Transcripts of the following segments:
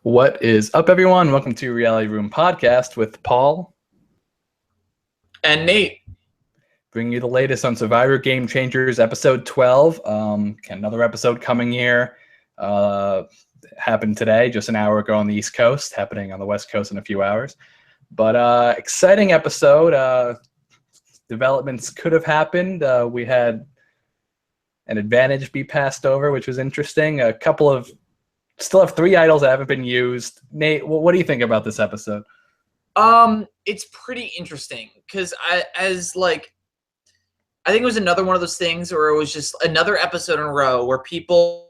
What is up, everyone? Welcome to Reality Room Podcast with Paul. And Nate. Bringing you the latest on Survivor Game Changers, episode 12. Another episode coming here. Happened today, just an hour ago on the East Coast, happening on the West Coast in a few hours. But exciting episode. Developments could have happened. We had an advantage be passed over, which was interesting. Still have 3 idols that haven't been used. Nate, what do you think about this episode? It's pretty interesting because I think it was another one of those things where it was just another episode in a row where people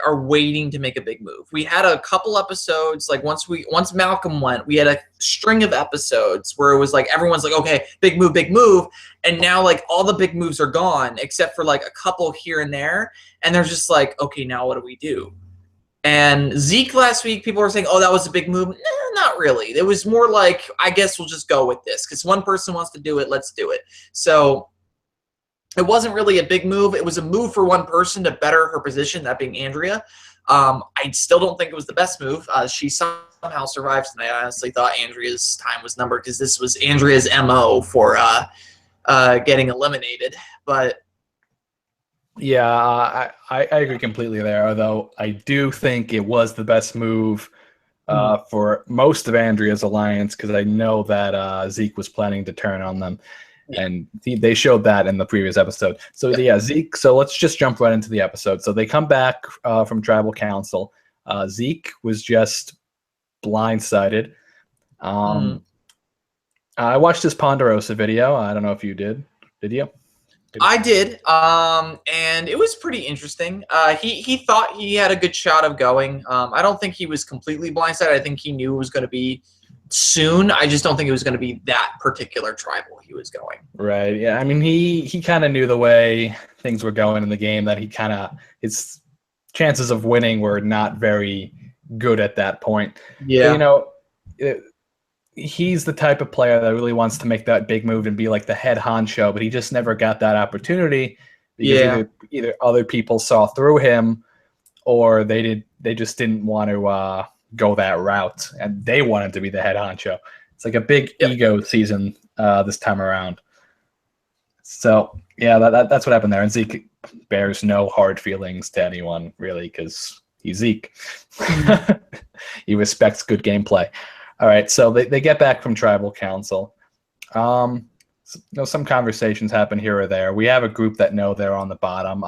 are waiting to make a big move. We had a couple episodes, once Malcolm went, we had a string of episodes where it was everyone's okay, big move, and now all the big moves are gone except for a couple here and there, and they're just okay, now what do we do? And Zeke last week, people were saying, oh, that was a big move. Not really. It was more I guess we'll just go with this because one person wants to do it, let's do it. So it wasn't really a big move. It was a move for one person to better her position, that being Andrea. I still don't think it was the best move. She somehow survived tonight. I honestly thought Andrea's time was numbered because this was Andrea's MO for getting eliminated. But yeah, I agree completely there, although I do think it was the best move for most of Andrea's alliance because I know that Zeke was planning to turn on them. Yeah. And they showed that in the previous episode. So, yeah, Zeke, so let's just jump right into the episode. So they come back from Tribal Council. Zeke was just blindsided. I watched this Ponderosa video. I don't know if you did. Did you? I did, and it was pretty interesting. He thought he had a good shot of going. I don't think he was completely blindsided. I think he knew it was going to be soon. I just don't think it was going to be that particular tribal he was going. Right, yeah. I mean, he kind of knew the way things were going in the game, that his chances of winning were not very good at that point. Yeah. But, he's the type of player that really wants to make that big move and be the head honcho, but he just never got that opportunity because either other people saw through him or they just didn't want to go that route, and they wanted to be the head honcho. It's a big ego season this time around. So yeah, that's what happened there. And Zeke bears no hard feelings to anyone really because he's Zeke. He respects good gameplay. All right, so they get back from Tribal Council. Some conversations happen here or there. We have a group that know they're on the bottom.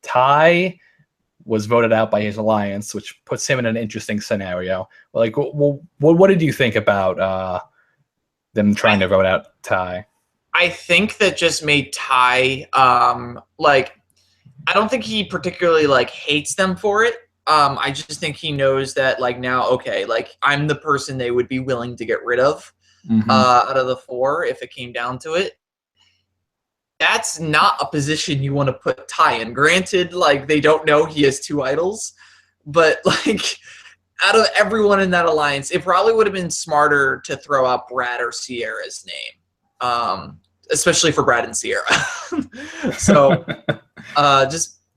Ty was voted out by his alliance, which puts him in an interesting scenario. What did you think about them trying to vote out Ty? I think that just made Ty I don't think he particularly hates them for it. I just think he knows that now, okay, I'm the person they would be willing to get rid of out of the 4 if it came down to it. That's not a position you want to put Ty in. Granted, they don't know he has 2 idols, but out of everyone in that alliance, it probably would have been smarter to throw out Brad or Sierra's name, especially for Brad and Sierra. So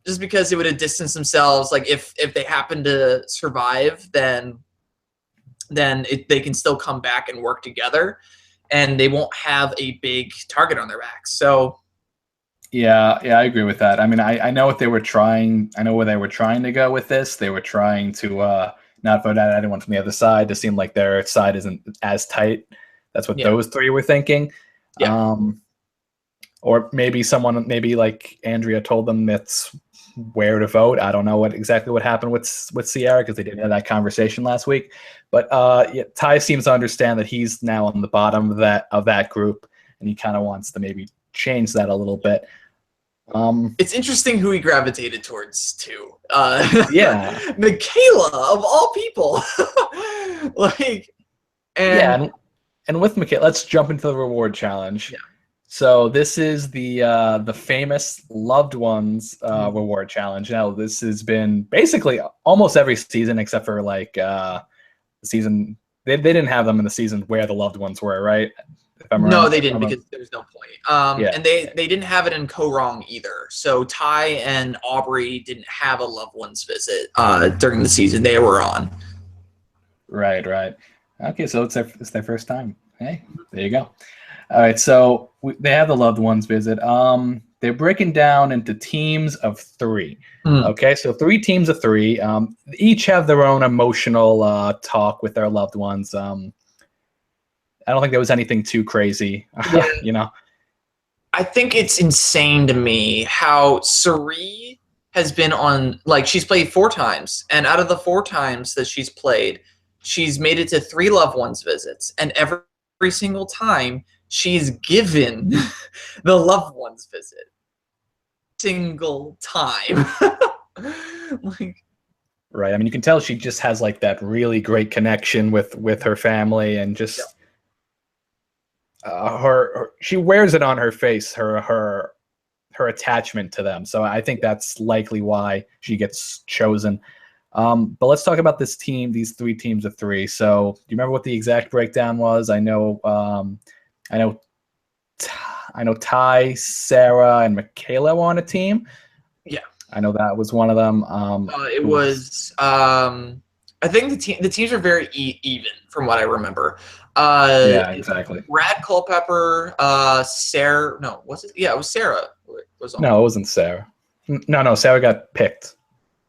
just because it would have distanced themselves, if they happen to survive, then they can still come back and work together, and they won't have a big target on their backs. So, yeah, I agree with that. I mean, I know what they were trying. I know where they were trying to go with this. They were trying to not vote out anyone from the other side to seem like their side isn't as tight. That's what those 3 were thinking. Yeah. Or maybe Andrea told them that's where to vote. I don't know exactly what happened with Sierra because they didn't have that conversation last week. But Ty seems to understand that he's now on the bottom of that group, and he kind of wants to maybe change that a little bit. It's interesting who he gravitated towards too. Yeah, Michaela of all people. And with Michaela, let's jump into the reward challenge. Yeah. So this is the famous Loved Ones reward challenge. Now this has been basically almost every season except for the season they didn't have them in the season where the Loved Ones were, right? No, they didn't because there's no point. And they didn't have it in Ko-Rong either. So Ty and Aubrey didn't have a Loved Ones visit during the season they were on. Right, right. Okay, so it's their first time. Hey, there you go. All right, so they have the loved ones visit. They're breaking down into teams of three. Mm. Okay, so 3 teams of 3. Each have their own emotional talk with their loved ones. I don't think there was anything too crazy, Yeah. you know. I think it's insane to me how Suri has been on, like, she's played 4 times, and out of the 4 times that she's played, she's made it to 3 loved ones visits, and every single time she's given the loved ones visit. Single time. Like, Right. I mean, you can tell she just has like that really great connection with her family, and just she wears it on her face, her attachment to them. So I think that's likely why she gets chosen. But let's talk about this team, these 3 teams of 3. So do you remember what the exact breakdown was? I know Ty, Sarah, and Michaela were on a team. Yeah, I know that was one of them. it was. I think the teams are very even from what I remember. Yeah, exactly. Brad Culpepper, Sarah. No, was it? Yeah, it was Sarah. Was on. No, it wasn't Sarah. No, Sarah got picked.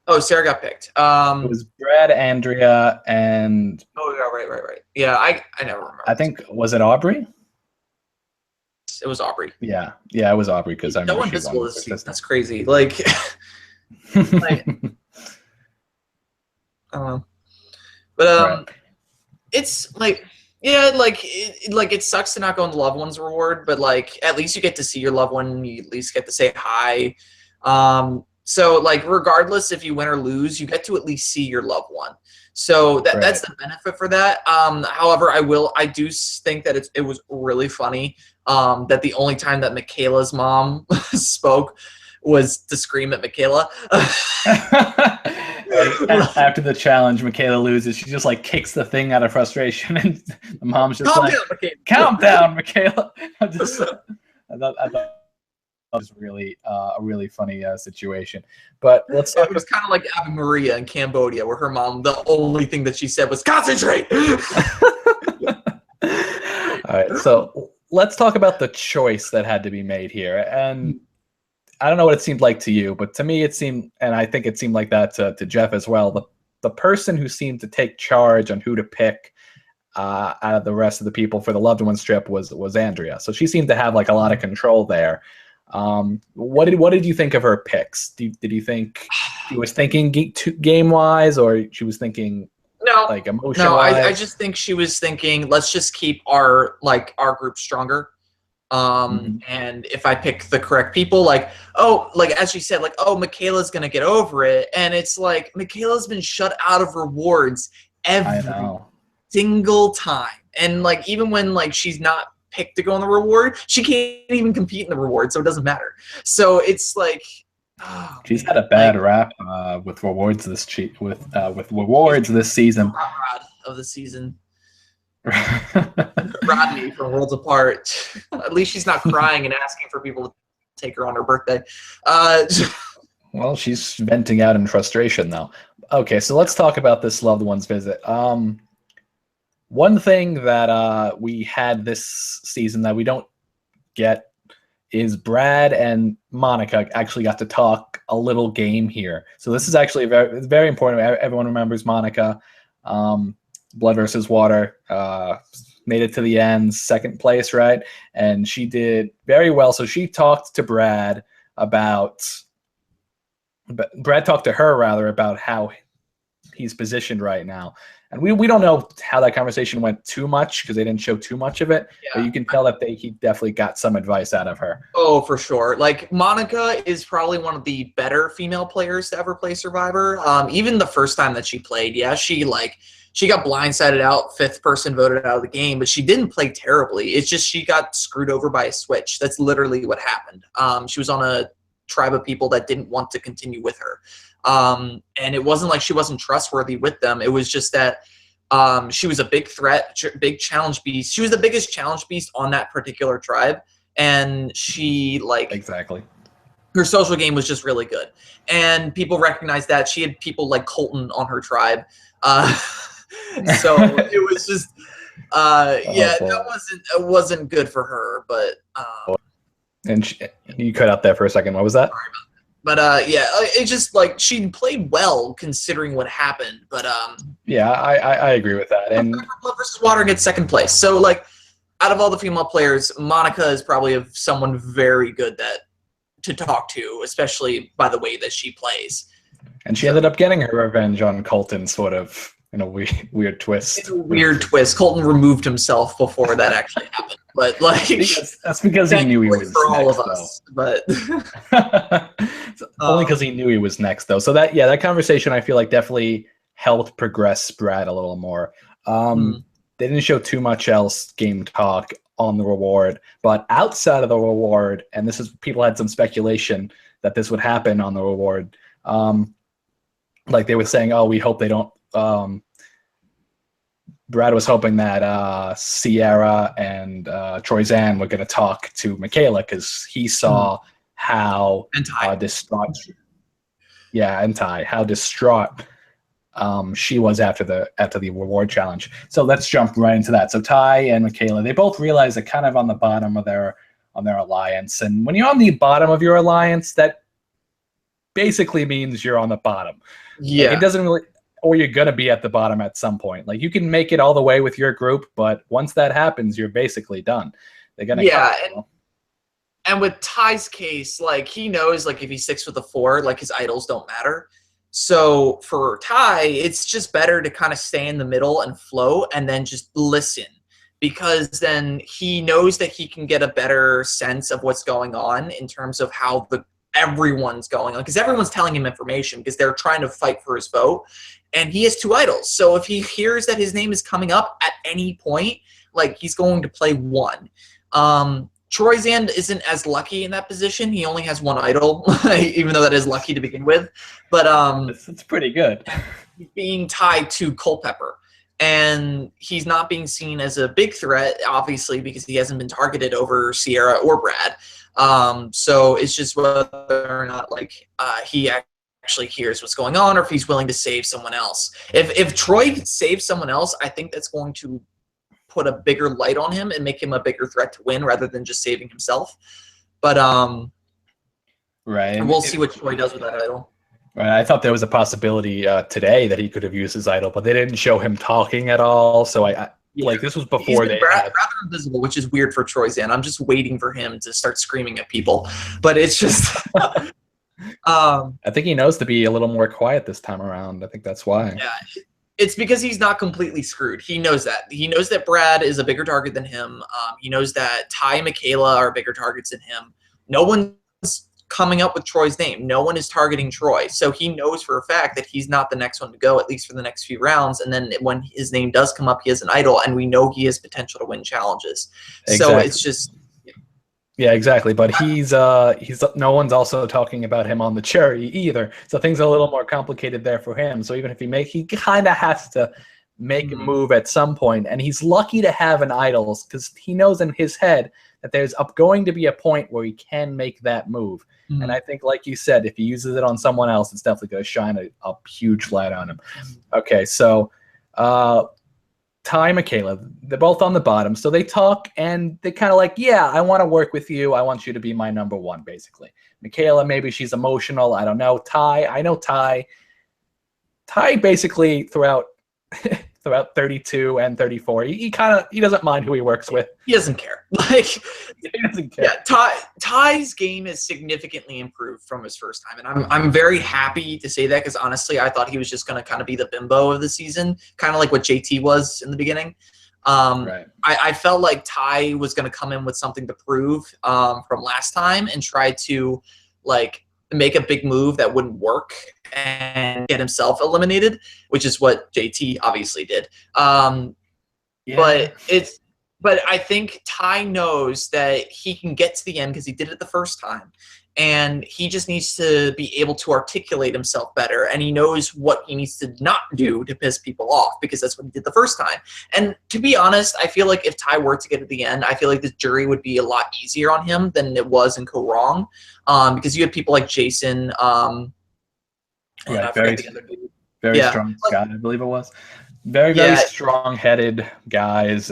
Oh, Sarah got picked. It was Brad, Andrea, and oh yeah, right. Yeah, I never remember. I think, was it Aubrey? It was Aubrey. Yeah, it was Aubrey, because I remember she won this season. That's crazy. Like, like I don't know, but Right. it's like, yeah, like it sucks to not go on the loved ones reward, but like at least you get to see your loved one. You at least get to say hi. So like regardless if you win or lose, you get to at least see your loved one. So that's the benefit for that. However, I do think that it was really funny that the only time that Michaela's mom spoke was to scream at Michaela. After the challenge, Michaela loses. She just like kicks the thing out of frustration, and the mom's just Calm like, down, Michaela. "Calm down, Michaela." I thought it was really a really funny situation. But let's talk. It was kind of like Ave Maria in Cambodia, where her mom, the only thing that she said was "concentrate." All right, so let's talk about the choice that had to be made here. And I don't know what it seemed like to you, but to me it seemed, and I think it seemed like that to Jeff as well, the person who seemed to take charge on who to pick out of the rest of the people for the loved ones trip was Andrea. So she seemed to have like a lot of control there. What did you think of her picks? Did you think she was thinking game wise, or she was thinking like emotion? No, I just think she was thinking, let's just keep our group stronger. And if I pick the correct people, like as she said, like, oh, Michaela's gonna get over it, and it's like Michaela's been shut out of rewards every single time, and like even when like she's not picked to go on the reward, she can't even compete in the reward, so it doesn't matter. So it's like, oh, she's had a bad rap with rewards this season. Rod of the season. Rodney from Worlds Apart. At least she's not crying and asking for people to take her on her birthday. Well, she's venting out in frustration, though. Okay, so let's talk about this loved ones visit. One thing that we had this season that we don't get is Brad and Monica actually got to talk a little game here. So this is actually very, very important. Everyone remembers Monica. Blood versus Water, made it to the end, 2nd place, right? And she did very well. So she talked to Brad talked to her rather about how he's positioned right now. And we don't know how that conversation went too much because they didn't show too much of it. Yeah. But you can tell that he definitely got some advice out of her. Oh, for sure. Like, Monica is probably one of the better female players to ever play Survivor. Even the first time that she played, she got blindsided out, 5th person voted out of the game, but she didn't play terribly. It's just she got screwed over by a switch. That's literally what happened. She was on a tribe of people that didn't want to continue with her. And it wasn't like she wasn't trustworthy with them. It was just that she was a big threat, big challenge beast. She was the biggest challenge beast on that particular tribe. And she, Exactly. Her social game was just really good. And people recognized that. She had people like Colton on her tribe. So it was just, yeah, it wasn't good for her. But and you cut out there for a second. What was that? But yeah, it's just like she played well considering what happened. But yeah, I agree with that. And Blood versus Water gets second place. So like, out of all the female players, Monica is probably someone very good to talk to, especially by the way that she plays. And she ended up getting her revenge on Colton, sort of in a weird twist. It's a weird twist. Colton removed himself before that actually happened, but like that's because he knew he was for all next, of us. But only because he knew he was next, though. So that conversation I feel like definitely helped progress Brad a little more. They didn't show too much else game talk on the reward, but outside of the reward, and this is people had some speculation that this would happen on the reward. Like they were saying, oh, we hope they don't. Brad was hoping that Sierra and Troyzan were going to talk to Michaela because he saw how distraught. Yeah, and Ty, how distraught she was after the reward challenge. So let's jump right into that. So Ty and Michaela, they both realize they're kind of on the bottom of their alliance, and when you're on the bottom of your alliance, that basically means you're on the bottom. Yeah, like, it doesn't really, or you're gonna be at the bottom at some point. Like you can make it all the way with your group, but once that happens, you're basically done. They're gonna and with Ty's case, like he knows, like if he sticks with the 4, like his idols don't matter. So for Ty, it's just better to kind of stay in the middle and flow, and then just listen, because then he knows that he can get a better sense of what's going on in terms of how everyone's going on, because everyone's telling him information because they're trying to fight for his vote, and he has 2 idols. So if he hears that his name is coming up at any point, like he's going to play 1. Troyzan isn't as lucky in that position. He only has 1 idol, even though that is lucky to begin with. But it's pretty good. Being tied to Culpepper, and he's not being seen as a big threat, obviously, because he hasn't been targeted over Sierra or Brad. So it's just whether or not like he actually hears what's going on, or if he's willing to save someone else. If Troy saves someone else, I think that's going to put a bigger light on him and make him a bigger threat to win rather than just saving himself. But right, and we'll see what Troy does with that idol. Right, I thought there was a possibility today that he could have used his idol, but they didn't show him talking at all. So like this was before they rather invisible, which is weird for Troyzan. I'm just waiting for him to start screaming at people, but it's just I think he knows to be a little more quiet this time around. I think that's why. Yeah, it's because he's not completely screwed. He knows that. He knows that Brad is a bigger target than him. He knows that Ty and Michaela are bigger targets than him. No one's coming up with Troy's name. No one is targeting Troy. So he knows for a fact that he's not the next one to go, at least for the next few rounds. And then when his name does come up, he has an idol, and we know he has potential to win challenges. Exactly. So it's just... Yeah, exactly. But he's no one's also talking about him on the cherry either. So things are a little more complicated there for him. So even if he kind of has to make a move at some point, and he's lucky to have an idol because he knows in his head that there's going to be a point where he can make that move. And I think, like you said, if he uses it on someone else, it's definitely going to shine a huge light on him. Okay, so Ty and Michaela, they're both on the bottom. So they talk, and they kind of like, yeah, I want to work with you. I want you to be my number 1, basically. Michaela, maybe she's emotional. I don't know. Ty, I know Ty. Ty basically throughout 32 and 34, he doesn't mind who he works with. He doesn't care. Like he doesn't care. Yeah, Ty's game is significantly improved from his first time, and I'm very happy to say that, because honestly, I thought he was just going to kind of be the bimbo of the season, kind of like what JT was in the beginning. Right. I felt like Ty was going to come in with something to prove from last time and try to like make a big move that wouldn't work and get himself eliminated, which is what JT obviously did. But I think Ty knows that he can get to the end because he did it the first time, and he just needs to be able to articulate himself better, and he knows what he needs to not do to piss people off, because that's what he did the first time. And to be honest, I feel like if Ty were to get to the end, I feel like the jury would be a lot easier on him than it was in Go Wrong, because you had people like Jason, right, Very strong Scott, I believe it was. Very strong-headed guys,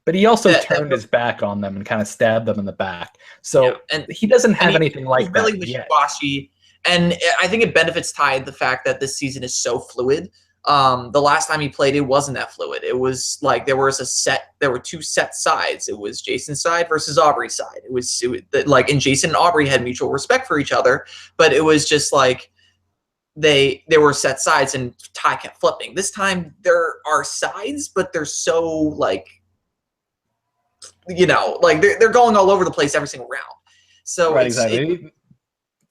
but he also turned his back on them and kind of stabbed them in the back. So and he doesn't have anything like that. Really wishy-washy, and I think it benefits Ty the fact that this season is so fluid. The last time he played, it wasn't that fluid. It was like there were two set sides. It was Jason's side versus Aubrey's side. It was like, and Jason and Aubrey had mutual respect for each other, but it was just like they were set sides, and Ty kept flipping. This time there are sides, but they're so like, like they're going all over the place every single round. So exactly.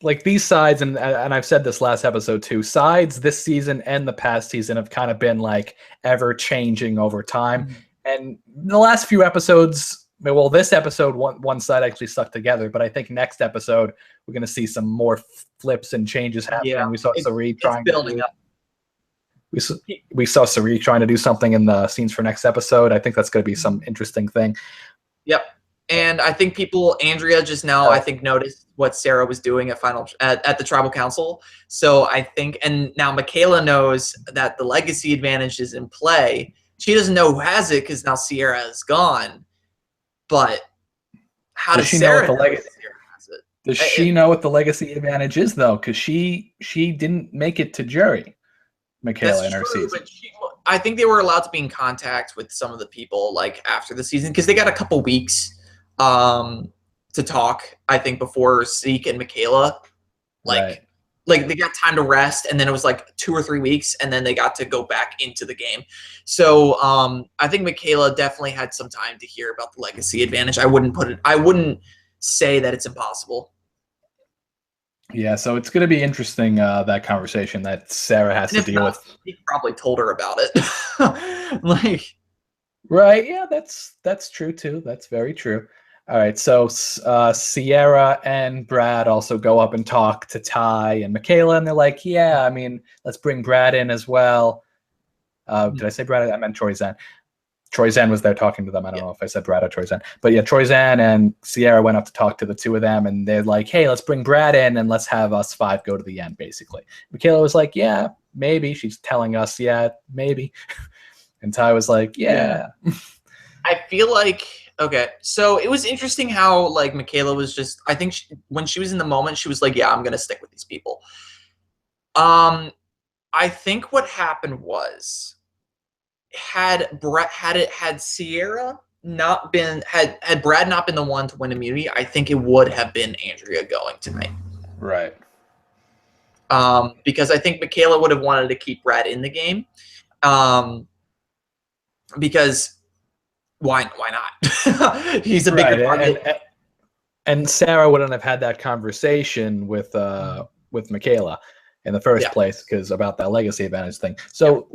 Like these sides, and I've said this last episode too, sides this season and the past season have kind of been like ever changing over time. Mm-hmm. And the last few episodes, well, this episode, one side actually stuck together, but I think next episode we're going to see some more flips and changes happening. Yeah, we saw Cirie trying building up. We saw Cirie trying to do something in the scenes for next episode. I think that's going to be some interesting thing. Yep. And I think Andrea just now, I think, noticed what Sarah was doing at the Tribal Council. So I think, and now Michaela knows that the legacy advantage is in play. She doesn't know who has it because now Sierra is gone. But how does Sarah know what the legacy has it? Does she know what the legacy advantage is, though? Because she didn't make it to jury, Michaela, in her season. But I think they were allowed to be in contact with some of the people like after the season because they got a couple weeks to talk, I think, before Zeke and Michaela, like they got time to rest, and then it was like 2 or 3 weeks, and then they got to go back into the game. So I think Michaela definitely had some time to hear about the legacy advantage. I wouldn't say that it's impossible. Yeah, so it's going to be interesting, that conversation that Sarah has to deal with. He probably told her about it. Right, yeah, that's true too. That's very true. All right, so Sierra and Brad also go up and talk to Ty and Michaela, and they're like, yeah, I mean, let's bring Brad in as well. Did I say Brad? I meant Troyzan. Troyzan was there talking to them. I don't know if I said Brad or Troyzan. But yeah, Troyzan and Sierra went up to talk to the two of them, and they're like, hey, let's bring Brad in, and let's have us 5 go to the end, basically. Michaela was like, yeah, maybe. She's telling us, yeah, maybe. And Ty was like, yeah. I feel like, okay, so it was interesting how, like, Michaela was just, I think when she was in the moment, she was like, yeah, I'm going to stick with these people. I think what happened was, had Sierra not been, had Brad not been the one to win immunity, I think it would have been Andrea going tonight. Right. Because I think Michaela would have wanted to keep Brad in the game. Because why not? He's a bigger target. And Sarah wouldn't have had that conversation with Michaela in the first place because about that legacy advantage thing. So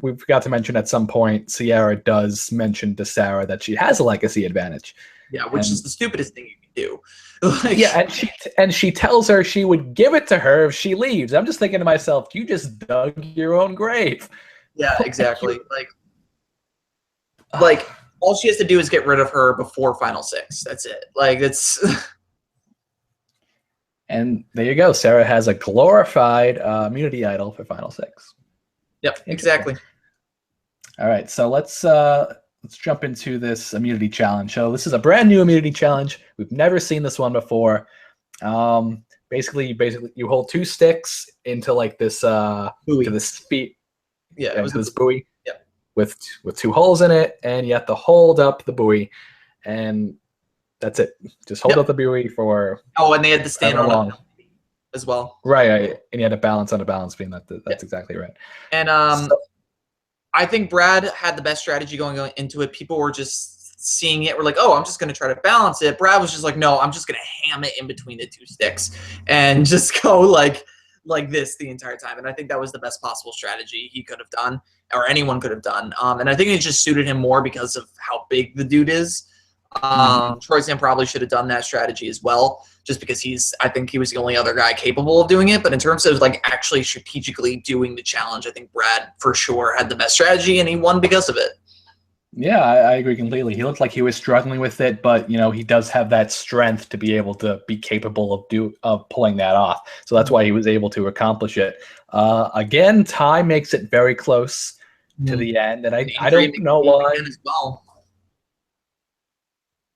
we forgot to mention at some point Sierra does mention to Sarah that she has a legacy advantage. Yeah, which is the stupidest thing you can do. Yeah, and she tells her she would give it to her if she leaves. I'm just thinking to myself, you just dug your own grave. Yeah, exactly. Like all she has to do is get rid of her before Final 6. That's it. Like it's. And there you go. Sarah has a glorified immunity idol for Final 6. Yep, exactly. All right, so let's jump into this immunity challenge. So this is a brand new immunity challenge. We've never seen this one before. Basically, you hold 2 sticks into like this buoy. To this speed. Yeah, it was this buoy. Yep. With 2 holes in it, and you have to hold up the buoy, and that's it. Just hold up the buoy for. Oh, and they had to stand on it as well. Right, and you had to balance on a balance beam. That's exactly right. And I think Brad had the best strategy going into it. People were just seeing it. We're like, oh, I'm just going to try to balance it. Brad was just like, no, I'm just going to ham it in between the 2 sticks and just go like this the entire time. And I think that was the best possible strategy he could have done, or anyone could have done. And I think it just suited him more because of how big the dude is. Troyzan probably should have done that strategy as well, just because I think he was the only other guy capable of doing it. But in terms of like actually strategically doing the challenge, I think Brad for sure had the best strategy, and he won because of it. Yeah, I agree completely. He looked like he was struggling with it, but he does have that strength to be able to be capable of pulling that off. So that's why he was able to accomplish it. Again, Ty makes it very close to the end, and I Adrian don't know McKee why again as well.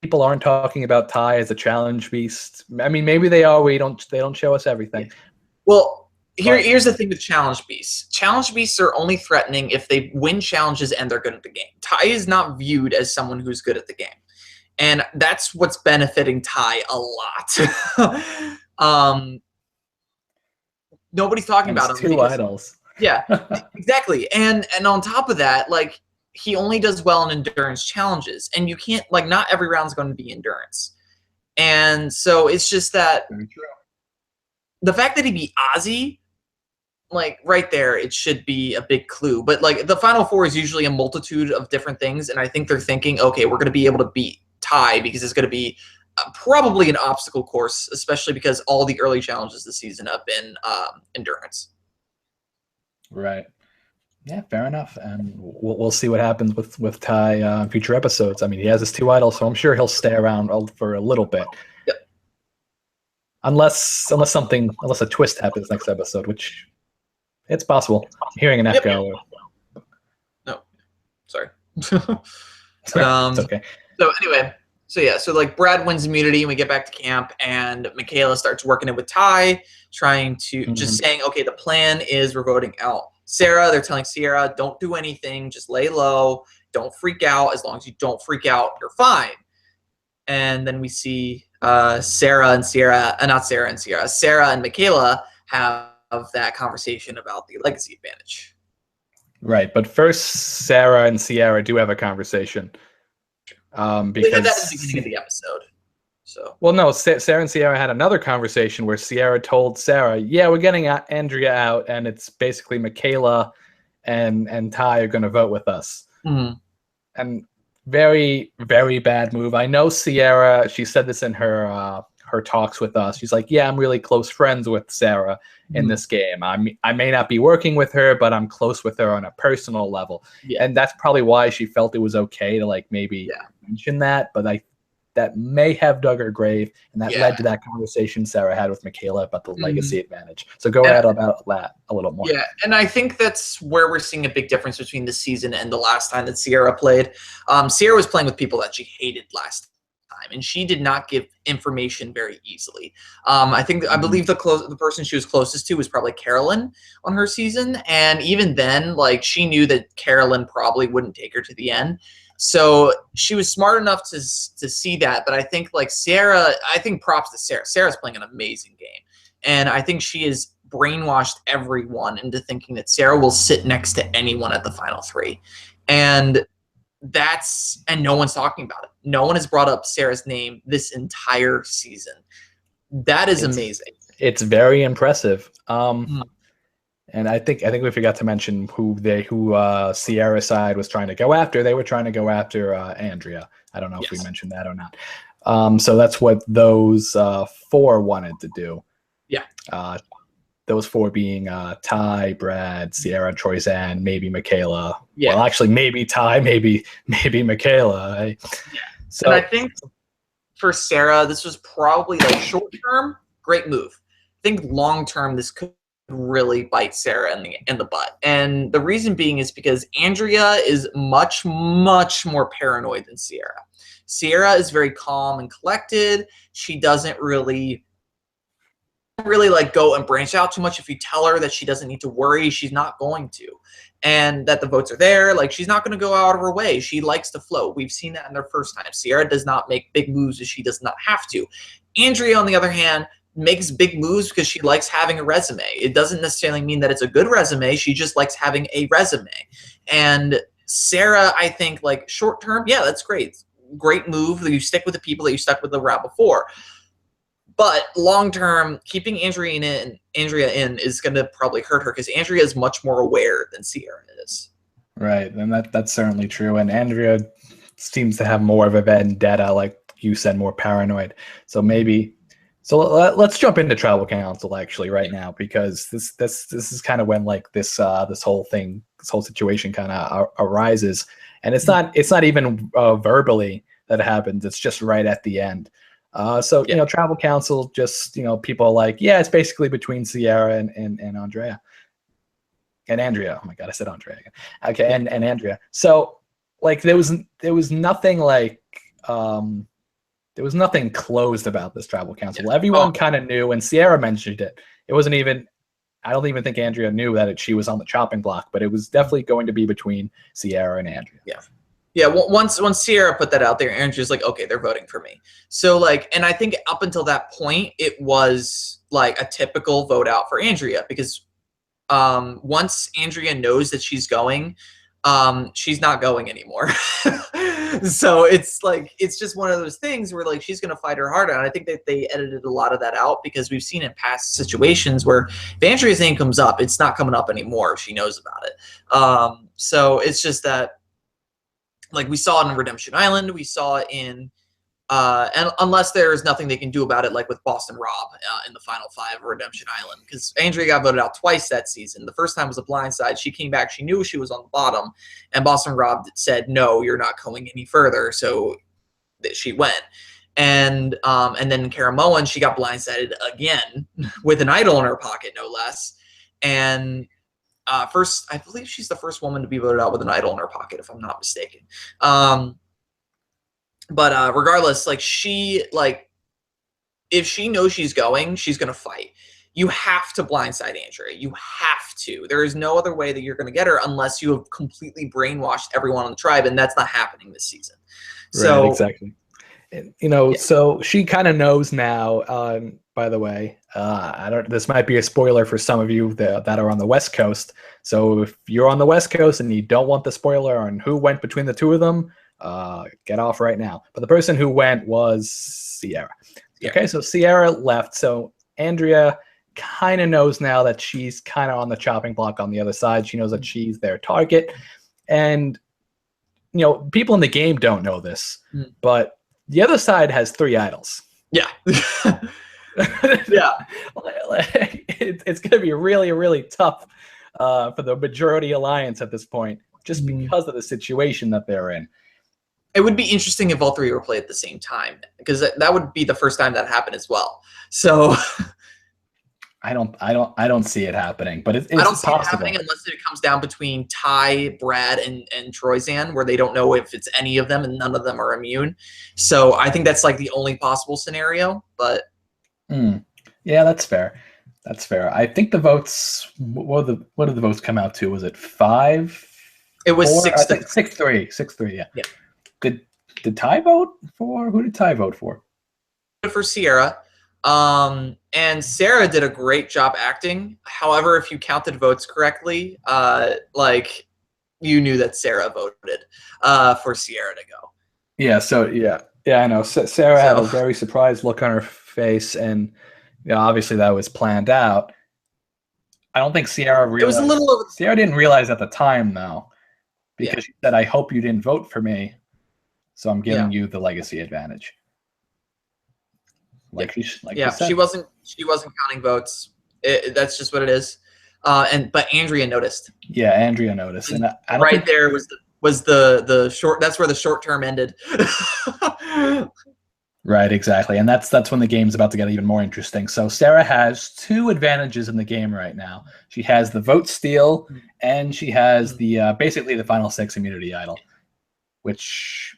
people aren't talking about Ty as a challenge beast. I mean, maybe they are. They don't show us everything. Well, here's the thing with challenge beasts. Challenge beasts are only threatening if they win challenges and they're good at the game. Ty is not viewed as someone who's good at the game, and that's what's benefiting Ty a lot. Nobody's talking about him. Two idols. Yeah, exactly. And on top of that, like, he only does well in endurance challenges, and you can't, like, not every round's going to be endurance. And so it's just that the fact that he beat Ozzy, like, right there, it should be a big clue. But, like, the Final Four is usually a multitude of different things, and I think they're thinking, okay, we're going to be able to beat Ty because it's going to be probably an obstacle course, especially because all the early challenges this season have been endurance. Right. Yeah, fair enough. And we'll see what happens with Ty in future episodes. I mean, he has his two idols, so I'm sure he'll stay around for a little bit. Yep. Unless a twist happens next episode, which it's possible. I'm hearing an echo. No, sorry. It's okay. So anyway, so like Brad wins immunity, and we get back to camp, and Michaela starts working it with Ty, trying to just saying, okay, the plan is we're voting out Sarah. They're telling Sierra, don't do anything, just lay low, don't freak out. As long as you don't freak out, you're fine. And then we see Sarah and Michaela have that conversation about the legacy advantage. Right, but first, Sarah and Sierra do have a conversation. Because we had that at the beginning of the episode. So well, no, Sarah and Sierra had another conversation where Sierra told Sarah, "Yeah, we're getting Andrea out, and it's basically Michaela and Ty are going to vote with us." Mm-hmm. And very, very bad move. I know Sierra. She said this in her talks with us. She's like, "Yeah, I'm really close friends with Sarah in this game. I may not be working with her, but I'm close with her on a personal level." Yeah. And that's probably why she felt it was okay to like maybe mention that. But that may have dug her grave, and that led to that conversation Sarah had with Michaela about the legacy advantage. So go ahead about that a little more. Yeah, and I think that's where we're seeing a big difference between this season and the last time that Sierra played. Sierra was playing with people that she hated last time, and she did not give information very easily. I believe the person she was closest to was probably Carolyn on her season, and even then, like, she knew that Carolyn probably wouldn't take her to the end. So she was smart enough to see that. But I think, like, Sarah, I think props to Sarah. Sarah's playing an amazing game. And I think she has brainwashed everyone into thinking that Sarah will sit next to anyone at the final three. And no one's talking about it. No one has brought up Sarah's name this entire season. That is amazing. It's very impressive. And I think we forgot to mention who Sierra side was trying to go after. They were trying to go after Andrea. I don't know if we mentioned that or not. So that's what those four wanted to do. Yeah. Those four being Ty, Brad, Sierra, Troyzan, maybe Michaela. Yeah. Well, actually, maybe Ty, maybe Michaela. Yeah. So, and I think for Sarah, this was probably, like, short term, great move. I think long term, this could really bite Sarah in the butt. And the reason being is because Andrea is much, much more paranoid than Sierra. Sierra is very calm and collected. She doesn't really like go and branch out too much. If you tell her that she doesn't need to worry, she's not going to. And that the votes are there, like, she's not going to go out of her way. She likes to float. We've seen that in their first time. Sierra does not make big moves if she does not have to. Andrea, on the other hand, makes big moves because she likes having a resume. It doesn't necessarily mean that it's a good resume. She just likes having a resume. And Sarah, I think, like, short term, yeah, that's great. Great move. You stick with the people that you stuck with the route before. But long term, keeping Andrea in is going to probably hurt her because Andrea is much more aware than Sierra is. Right, and that's certainly true. And Andrea seems to have more of a vendetta, like you said, more paranoid. So maybe So let's jump into tribal council actually right now, because this is kind of when like this whole situation kind of arises, and it's not even verbally that it happens. It's just right at the end. So tribal council, just people are like, yeah, it's basically between Sierra and Andrea. And Andrea. Oh my god, I said Andrea again. Okay, and Andrea. So like there was nothing like there was nothing closed about this tribal council. Everyone kind of knew, and Sierra mentioned it. It wasn't even, I don't even think Andrea knew that she was on the chopping block, but it was definitely going to be between Sierra and Andrea. Yeah. Well, once Sierra put that out there, Andrea's like, okay, they're voting for me. So like, and I think up until that point, it was like a typical vote out for Andrea, because once Andrea knows that she's going, she's not going anymore. So it's like, it's just one of those things where like she's going to fight her heart out. And I think that they edited a lot of that out, because we've seen in past situations where if Andrea's name comes up, it's not coming up anymore if she knows about it. So it's just that, like, we saw it in Redemption Island, we saw it in and unless there's nothing they can do about it, like with Boston Rob in the final 5 of Redemption Island, because Andrea got voted out twice that season. The first time was a blindside. She came back. She knew she was on the bottom, and Boston Rob said, no, you're not going any further. So she went. And then Kara Moen, she got blindsided again with an idol in her pocket, no less. And first, I believe she's the first woman to be voted out with an idol in her pocket, if I'm not mistaken. But regardless, like if she knows she's going to fight. You have to blindside Andrea. You have to. There is no other way that you're going to get her unless you have completely brainwashed everyone on the tribe, and that's not happening this season. So right, exactly. So she kind of knows now. By the way, this might be a spoiler for some of you that are on the West Coast. So if you're on the West Coast and you don't want the spoiler on who went between the two of them, get off right now. But the person who went was Sierra. Okay, so Sierra left. So Andrea kind of knows now that she's kind of on the chopping block on the other side. She knows that she's their target. And, people in the game don't know this, but the other side has 3 idols. Yeah. Yeah. It's going to be really, really tough for the majority alliance at this point, just because of the situation that they're in. It would be interesting if all 3 were played at the same time, because that would be the first time that happened as well. So I don't see it happening, but it's I don't see possible. it happening unless it comes down between Ty, Brad, and Troyzan, where they don't know if it's any of them and none of them are immune. So I think that's like the only possible scenario. But yeah, that's fair. That's fair. I think the votes. What did the votes come out to? Was it 5? It was 6-3. 6-3. 6-3. Yeah. Did Ty vote for? Who did Ty vote for? For Sierra. And Sarah did a great job acting. However, if you counted votes correctly, you knew that Sarah voted for Sierra to go. Yeah. So yeah, I know. Sarah had a very surprised look on her face, and obviously that was planned out. I don't think Sierra realized. It was a little. Sierra didn't realize at the time though, because she said, "I hope you didn't vote for me, so I'm giving you the legacy advantage." She wasn't counting votes. That's just what it is. But Andrea noticed. Yeah, Andrea noticed, and I don't think there was the short. That's where the short term ended. Right, exactly, and that's when the game's about to get even more interesting. So Sarah has 2 advantages in the game right now. She has the vote steal, and she has the basically the final 6 immunity idol, which.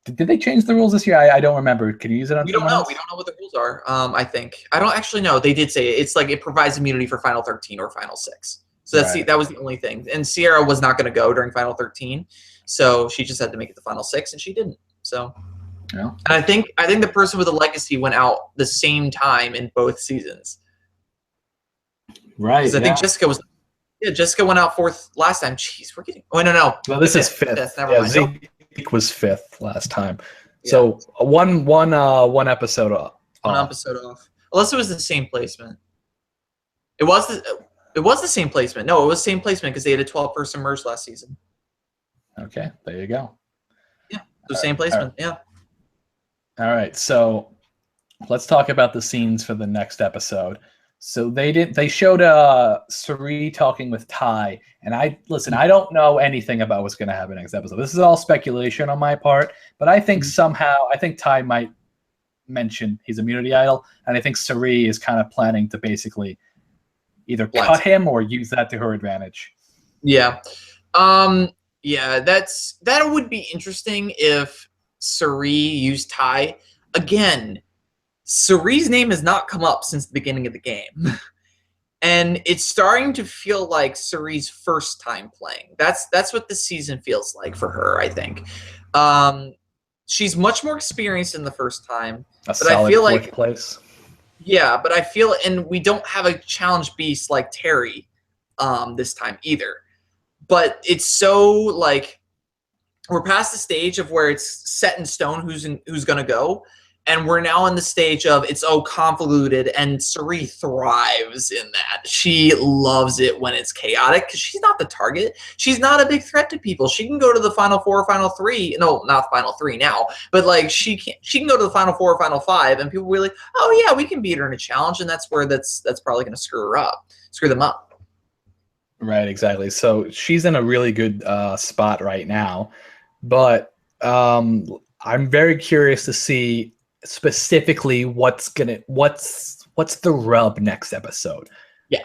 Did they change the rules this year? I don't remember. Can you use it on? We don't know. We don't know what the rules are. I think I don't actually know. They did say it's like it provides immunity for Final 13 or Final 6. So that was the only thing. And Sierra was not going to go during Final 13, so she just had to make it the Final 6, and she didn't. So, and I think the person with the legacy went out the same time in both seasons. Right. I think Jessica was. Yeah, Jessica went out 4th last time. Jeez, we're getting. Oh no. Well, this is 5th. Never mind. Zeke was 5th last time. Yeah. So one episode off. One episode off. Unless it was the same placement. It was the same placement. No, it was the same placement because they had a 12-person merge last season. Okay, there you go. Yeah, the same placement. Yeah. All right. So let's talk about the scenes for the next episode. So they showed Suri talking with Ty, and I don't know anything about what's going to happen next episode. This is all speculation on my part, but I think Ty might mention his immunity idol, and I think Suri is kind of planning to basically either cut him or use that to her advantage. Yeah. Yeah, that would be interesting if Suri used Ty. Again, Suri's name has not come up since the beginning of the game. And it's starting to feel like Suri's first time playing. That's what this season feels like for her, I think. She's much more experienced in the first time. But I feel like place. Yeah, but I feel, and we don't have a challenge beast like Terry this time either. But it's so like we're past the stage of where it's set in stone who's gonna go. And we're now in the stage of it's convoluted, and Suri thrives in that. She loves it when it's chaotic because she's not the target. She's not a big threat to people. She can go to the Final Four or Final Three. No, not Final Three now. But like she can go to the Final Four or Final Five, and people will be like, oh yeah, we can beat her in a challenge, and that's where that's probably going to screw them up. Right, exactly. So she's in a really good spot right now, but I'm very curious to see specifically what's the rub next episode. Yeah,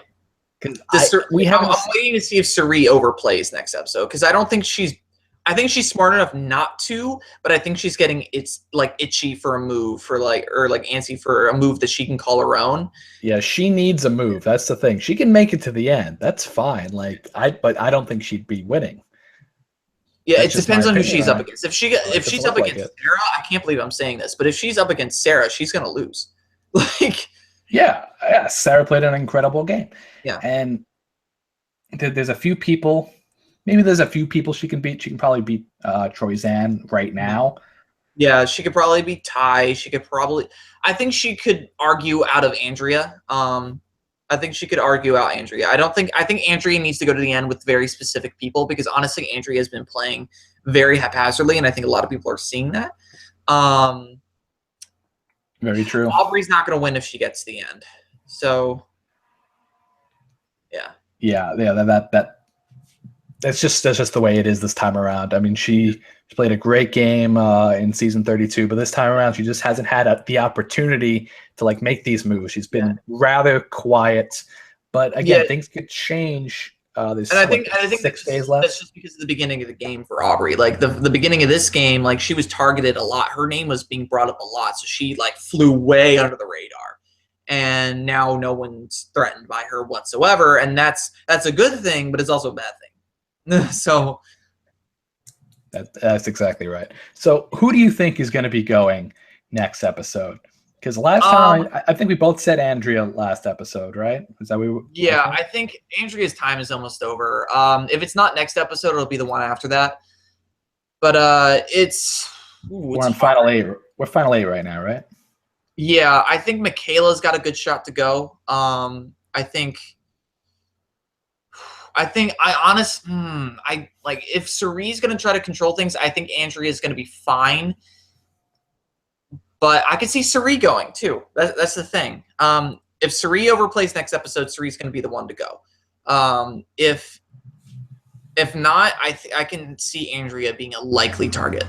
because I'm waiting to see if Suri overplays next episode, because I think she's smart enough not to, but I think she's getting itchy for a move or antsy for a move that she can call her own. Yeah, she needs a move. That's the thing. She can make it to the end. That's fine. But I don't think she'd be winning. Yeah, it depends on who she's up against. If she's up against Sarah, I can't believe I'm saying this, but if she's up against Sarah, she's gonna lose. Yeah, Sarah played an incredible game. Yeah, and there's a few people. Maybe there's a few people she can beat. She can probably beat Troyzan right now. Yeah, she could probably beat Ty. I think she could argue out of Andrea. I think she could argue out Andrea. I think Andrea needs to go to the end with very specific people, because honestly, Andrea has been playing very haphazardly, and I think a lot of people are seeing that. Very true. Aubrey's not going to win if she gets to the end. So, yeah. That's just the way it is this time around. I mean, she played a great game in season 32, but this time around, she just hasn't had the opportunity to make these moves. She's been rather quiet, but again, things could change. I think 6 days left. That's just because of the beginning of the game for Aubrey. Like the beginning of this game, she was targeted a lot. Her name was being brought up a lot, so she flew way under the radar. And now no one's threatened by her whatsoever, and that's a good thing, but it's also a bad thing. So that's exactly right. So who do you think is going to be going next episode? Because last time, I think we both said Andrea last episode, right? Is that Yeah, I think Andrea's time is almost over. If it's not next episode, it'll be the one after that. But we're on Final 8. We're Final 8 right now, right? Yeah, I think Michaela's got a good shot to go. If Suri's going to try to control things, I think Andrea's going to be fine. But I could see Suri going too. That's the thing. If Suri overplays next episode, Suri's going to be the one to go. If not, I can see Andrea being a likely target.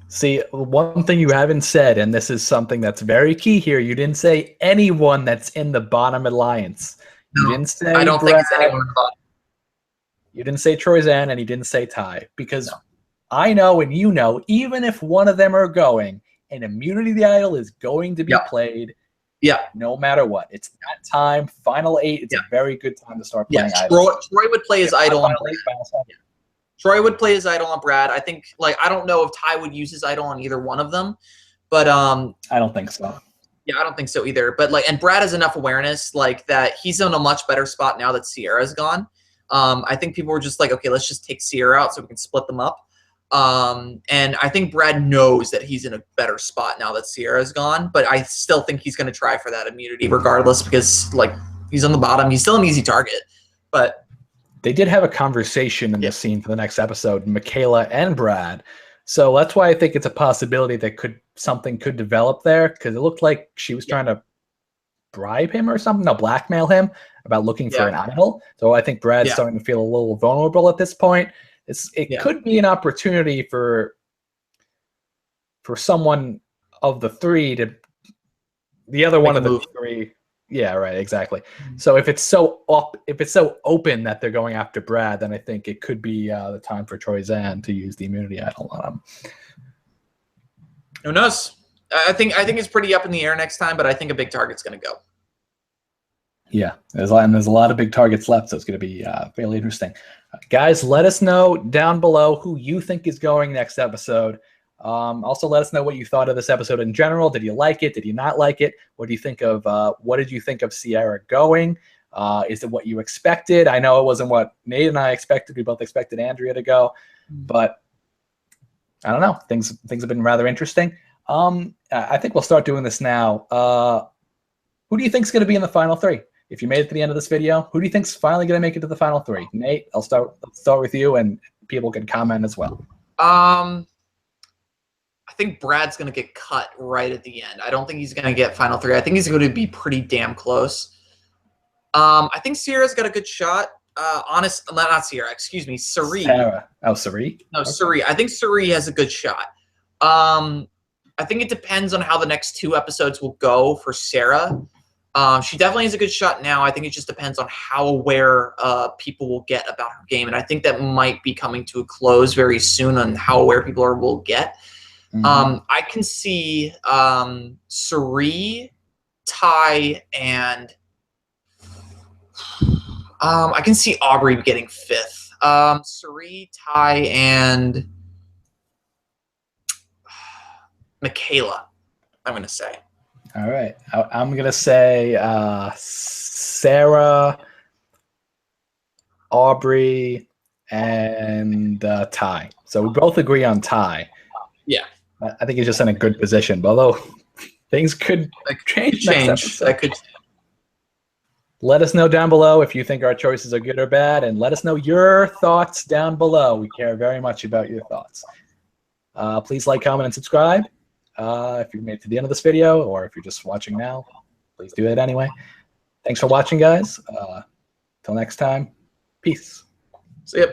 See, one thing you haven't said, and this is something that's very key here, you didn't say anyone that's in the bottom alliance. No, you didn't say I don't think it's anyone in the bottom. You didn't say Troyzan, and you didn't say Ty, because I know and you know, even if one of them are going, an immunity of the idol is going to be played. Yeah. No matter what. It's that time. Final 8. It's a very good time to start playing idols. Troy would play his idol on Brad. Troy would play his idol on Brad. I think, I don't know if Ty would use his idol on either one of them, but I don't think so. Yeah, I don't think so either. But and Brad has enough awareness that he's in a much better spot now that Sierra's gone. I think people were just okay, let's just take Sierra out so we can split them up. And I think Brad knows that he's in a better spot now that Sierra's gone, but I still think he's going to try for that immunity regardless, because he's on the bottom. He's still an easy target, but they did have a conversation in the scene for the next episode, Michaela and Brad. So that's why I think it's a possibility that could something could develop there, because it looked like she was trying to bribe him or something, no, blackmail him about looking for an idol. So I think Brad's starting to feel a little vulnerable at this point. It could be an opportunity for someone of the three to the other one of the three. Yeah, right, exactly. So if it's so open that they're going after Brad, then I think it could be the time for Troyzan to use the immunity idol on him. Who knows? I think it's pretty up in the air next time, but I think a big target's going to go. Yeah, there's a lot of big targets left, so it's going to be fairly interesting. Guys, let us know down below who you think is going next episode. Also, let us know what you thought of this episode in general. Did you like it? Did you not like it? What did you think of Sierra going? Is it what you expected? I know it wasn't what Nate and I expected. We both expected Andrea to go, but I don't know. Things have been rather interesting. I think we'll start doing this now. Who do you think is going to be in the final three? If you made it to the end of this video, who do you think is finally going to make it to the final three? Nate, let's start with you, and people can comment as well. I think Brad's going to get cut right at the end. I don't think he's going to get final three. I think he's going to be pretty damn close. I think Sierra's got a good shot. Not Sierra, excuse me, Cirie. Sarah. Oh, Cirie? No, okay. Cirie. I think Cirie has a good shot. I think it depends on how the next 2 episodes will go for Sarah. She definitely has a good shot now. I think it just depends on how aware people will get about her game. And I think that might be coming to a close very soon on how aware people will get. I can see Cirie, Ty, and I can see Aubrey getting 5th. Cirie, Ty, and Michaela, I'm going to say. All right. I'm going to say Sarah, Aubrey, and Ty. So we both agree on Ty. Yeah. I think he's just in a good position, although things could change. That could. Let us know down below if you think our choices are good or bad, and let us know your thoughts down below. We care very much about your thoughts. Please like, comment, and subscribe. If you made it to the end of this video, or if you're just watching now, please do it anyway. Thanks for watching, guys. Till next time, peace. See ya.